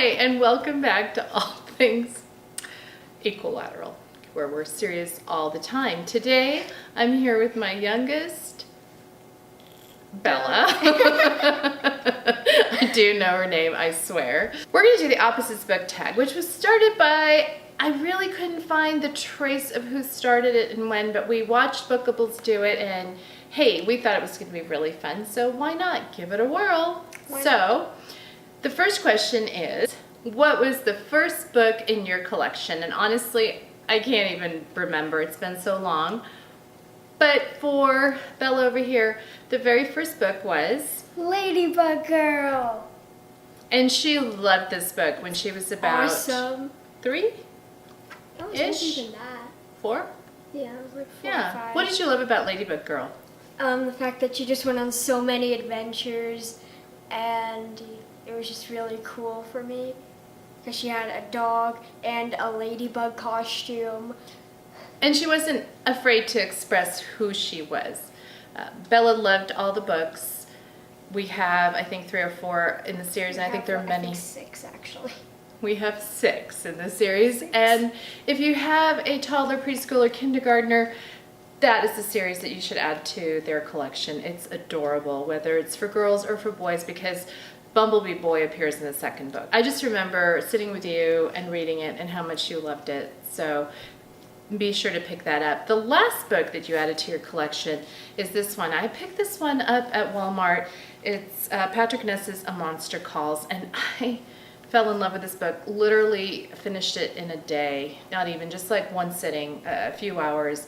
Hi, and welcome back to All Things Equilateral, where we're serious all the time. Today, I'm here with my youngest, Bella. I do know her name, I swear. We're going to do the opposites book tag, which was started by, I really couldn't find the trace of who started it and when, but we watched Bookables do it, and hey, we thought it was going to be really fun, so why not give it a whirl? So, the first question is, what was the first book in your collection? And honestly, I can't even remember. It's been so long. But for Bella over here, the very first book was Ladybug Girl. And she loved this book when she was about Awesome. 3-ish? I was even that. 4? Yeah, I was like 4 or Yeah. 5. What did you love about Ladybug Girl? The fact that she just went on so many adventures, and it was just really cool for me. Because she had a dog and a ladybug costume. And she wasn't afraid to express who she was. Bella loved all the books. We have, I think, 3 or 4 in the series, and I think there are many. I think 6, actually. We have 6 in the series, and if you have a toddler, preschooler, kindergartner, that is the series that you should add to their collection. It's adorable, whether it's for girls or for boys, because Bumblebee Boy appears in the second book. I just remember sitting with you and reading it and how much you loved it, so be sure to pick that up. The last book that you added to your collection is this one. I picked this one up at Walmart. It's Patrick Ness's A Monster Calls, and I fell in love with this book. Literally finished it in a day, not even, just like one sitting, a few hours.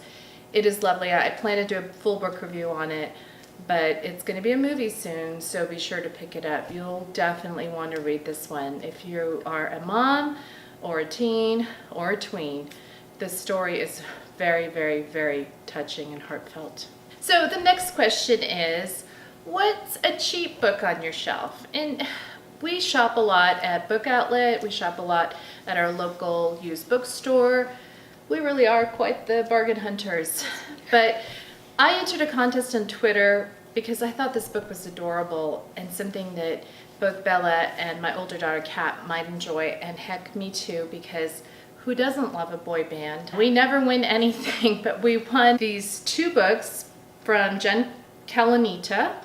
It is lovely. I plan to do a full book review on it, but it's going to be a movie soon, so be sure to pick it up. You'll definitely want to read this one. If you are a mom or a teen or a tween, the story is very, very, very touching and heartfelt. So the next question is, what's a cheap book on your shelf? And we shop a lot at Book Outlet. We shop a lot at our local used bookstore. We really are quite the bargain hunters. But I entered a contest on Twitter because I thought this book was adorable and something that both Bella and my older daughter Kat might enjoy, and heck, me too, because who doesn't love a boy band? We never win anything, but we won these 2 books from Jen Kalanita.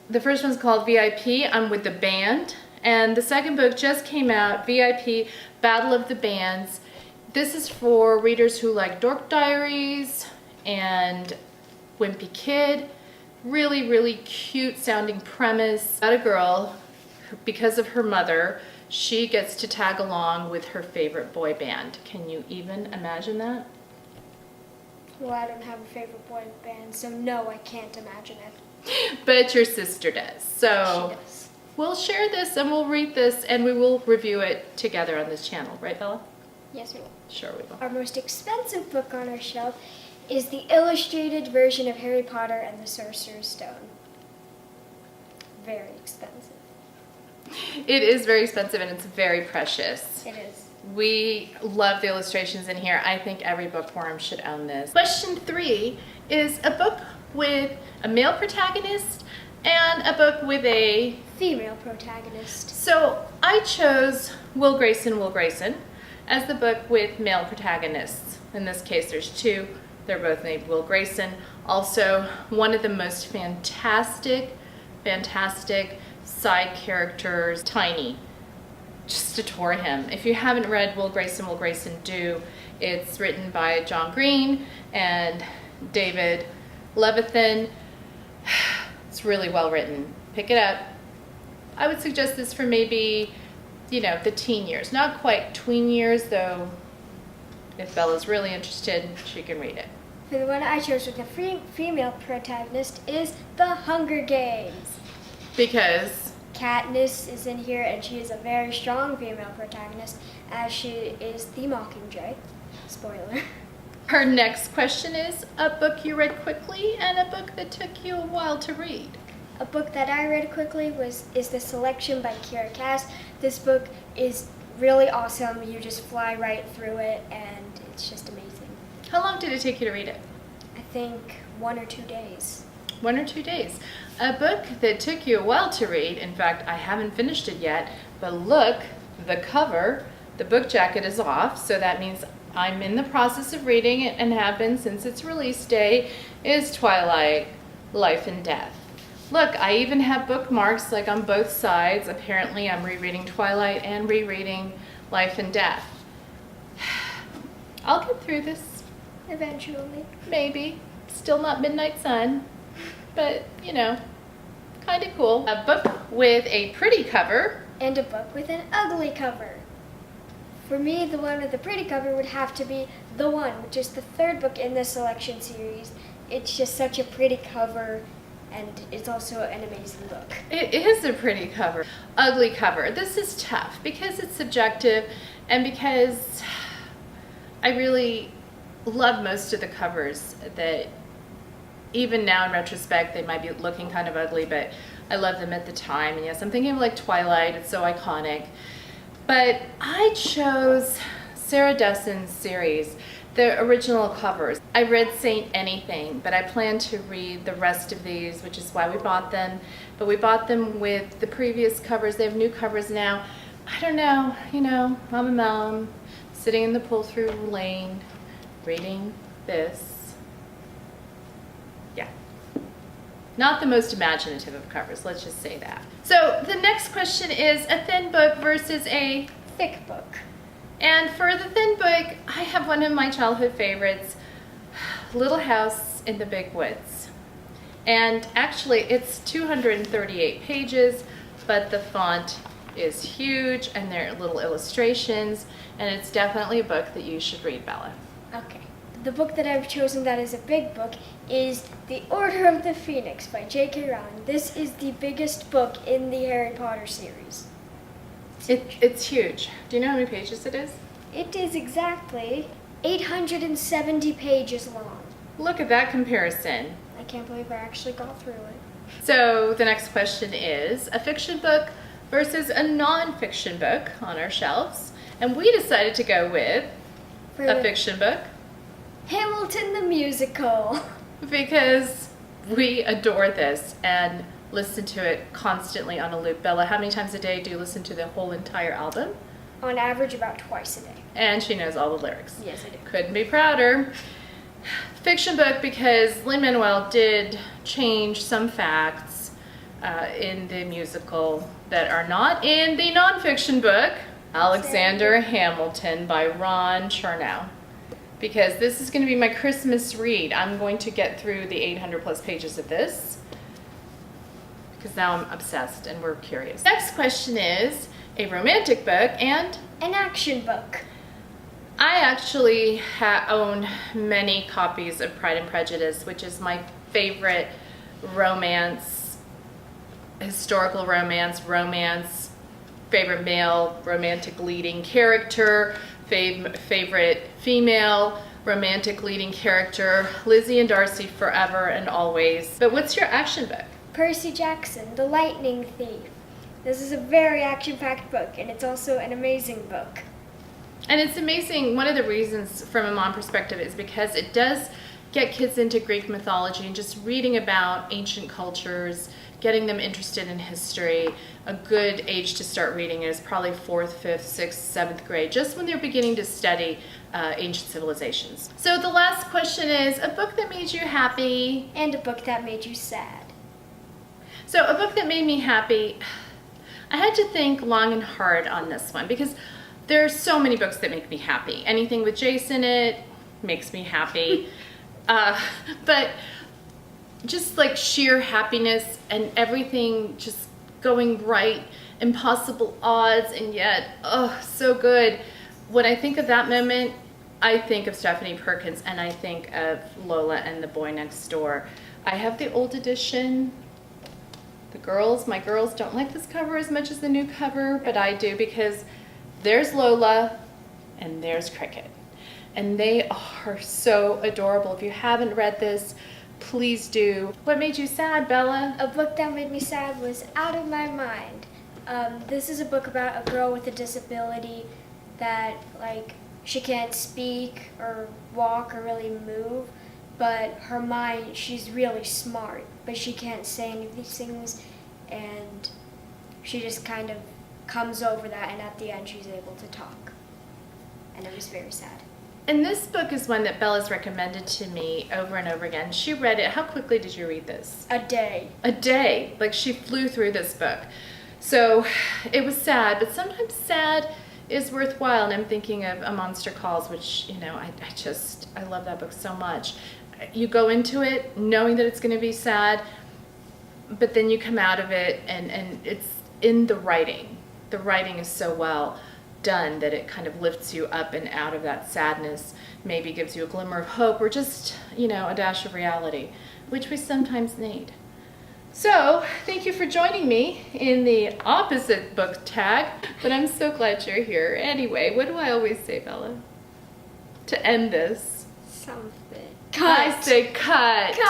The first one's called VIP, I'm with the Band, and the second book just came out, VIP, Battle of the Bands. This is for readers who like Dork Diaries and Wimpy Kid. Really, really cute sounding premise about a girl, because of her mother, she gets to tag along with her favorite boy band. Can you even imagine that? Well, I don't have a favorite boy band, so no, I can't imagine it. But your sister does. So She does. we'll share this and we'll read this and we will review it together on this channel. Right, Bella? Yes, we will. Sure we will. Our most expensive book on our shelf is the illustrated version of Harry Potter and the Sorcerer's Stone. Very expensive. It is very expensive and it's very precious. It is. We love the illustrations in here. I think every bookworm should own this. Question 3 is a book with a male protagonist and a book with a Female protagonist. So I chose Will Grayson as the book with male protagonists. In this case, there's 2. They're both named Will Grayson. Also, one of the most fantastic side characters, Tiny. Just adore him. If you haven't read Will Grayson, do. It's written by John Green and David Levithan. It's really well written. Pick it up. I would suggest this for maybe, the teen years. Not quite tween years, though. If Bella's really interested, she can read it. For the one I chose with the female protagonist is The Hunger Games. Because Katniss is in here, and she is a very strong female protagonist, as she is the Mockingjay. Spoiler. her next question is a book you read quickly and a book that took you a while to read. A book that I read quickly is The Selection by Kiera Cass. This book is really awesome. You just fly right through it, and it's just amazing. How long did it take you to read it? I think 1 or 2 days. 1 or 2 days. A book that took you a while to read. In fact, I haven't finished it yet, but look, the cover, the book jacket is off, so that means I'm in the process of reading it and have been since its release day, is Twilight, Life and Death. Look, I even have bookmarks like on both sides. Apparently I'm rereading Twilight and rereading Life and Death. I'll get through this. Eventually. Maybe. Still not Midnight Sun, but you know, kind of cool. A book with a pretty cover. And a book with an ugly cover. For me, the one with the pretty cover would have to be The One, which is the third book in this selection series. It's just such a pretty cover, and it's also an amazing book. It is a pretty cover. Ugly cover. This is tough because it's subjective and because I really love most of the covers that even now in retrospect they might be looking kind of ugly, but I love them at the time. And yes, I'm thinking of like Twilight, it's so iconic. But I chose Sarah Dessen's series, the original covers. I read Saint Anything, but I plan to read the rest of these, which is why we bought them. But we bought them with the previous covers. They have new covers now. I don't know, you know, I'm a mom, sitting in the pull-through lane, reading this. Yeah. Not the most imaginative of covers, let's just say that. So the next question is a thin book versus a Thick book. and for the thin book, I have one of my childhood favorites, Little House in the Big Woods. And actually it's 238 pages, but the font is huge and there are little illustrations, and it's definitely a book that you should read, Bella. Okay. The book that I've chosen that is a big book is The Order of the Phoenix by J.K. Rowling. This is the biggest book in the Harry Potter series. It's huge. Do you know how many pages it is? It is exactly 870 pages long. Look at that comparison. I can't believe I actually got through it. So the next question is a fiction book versus a non-fiction book on our shelves. And we decided to go with For a the fiction book Hamilton the Musical. because we adore this and listen to it constantly on a loop. Bella, how many times a day do you listen to the whole entire album? On average, about twice a day. And she knows all the lyrics. Yes, I do. Couldn't be prouder. Fiction book because Lin-Manuel did change some facts in the musical that are not in the nonfiction book, Alexander Hamilton by Ron Chernow. Because this is going to be my Christmas read. I'm going to get through the 800 plus pages of this because now I'm obsessed and we're curious. Next question is a romantic book and An action book. I actually own many copies of Pride and Prejudice, which is my favorite romance, historical romance, favorite male romantic leading character, favorite female romantic leading character, Lizzie and Darcy forever and always. But what's your action book? Percy Jackson, The Lightning Thief. This is a very action-packed book, and it's also an amazing book. And it's amazing, one of the reasons from a mom perspective is because it does get kids into Greek mythology and just reading about ancient cultures, getting them interested in history. A good age to start reading is probably 4th, 5th, 6th, 7th grade, just when they're beginning to study ancient civilizations. So the last question is a book that made you happy. And a book that made you sad. So a book that made me happy, I had to think long and hard on this one because there are so many books that make me happy. Anything with Jace in it makes me happy. But just like sheer happiness and everything just going right, impossible odds, and yet, oh, so good. When I think of that moment, I think of Stephanie Perkins and I think of Lola and the Boy Next Door. I have the old edition. My girls don't like this cover as much as the new cover, but I do because there's Lola and there's Cricket. And they are so adorable. If you haven't read this, please do. What made you sad, Bella? A book that made me sad was Out of My Mind. This is a book about a girl with a disability that, like, she can't speak or walk or really move, but her mind, she's really smart, but she can't say any of these things, and she just kind of comes over that, and at the end she's able to talk. And it was very sad. And this book is one that Bella's recommended to me over and over again. She read it. How quickly did you read this? A day. A day. Like, she flew through this book. So it was sad, but sometimes sad is worthwhile. And I'm thinking of A Monster Calls, which, you know, I love that book so much. You go into it knowing that it's going to be sad, but then you come out of it and it's in the writing. The writing is so well done that it kind of lifts you up and out of that sadness, maybe gives you a glimmer of hope or just, you know, a dash of reality, which we sometimes need. So, thank you for joining me in the opposite book tag, but I'm so glad you're here. Anyway, what do I always say, Bella? To end this? Something. I say cut.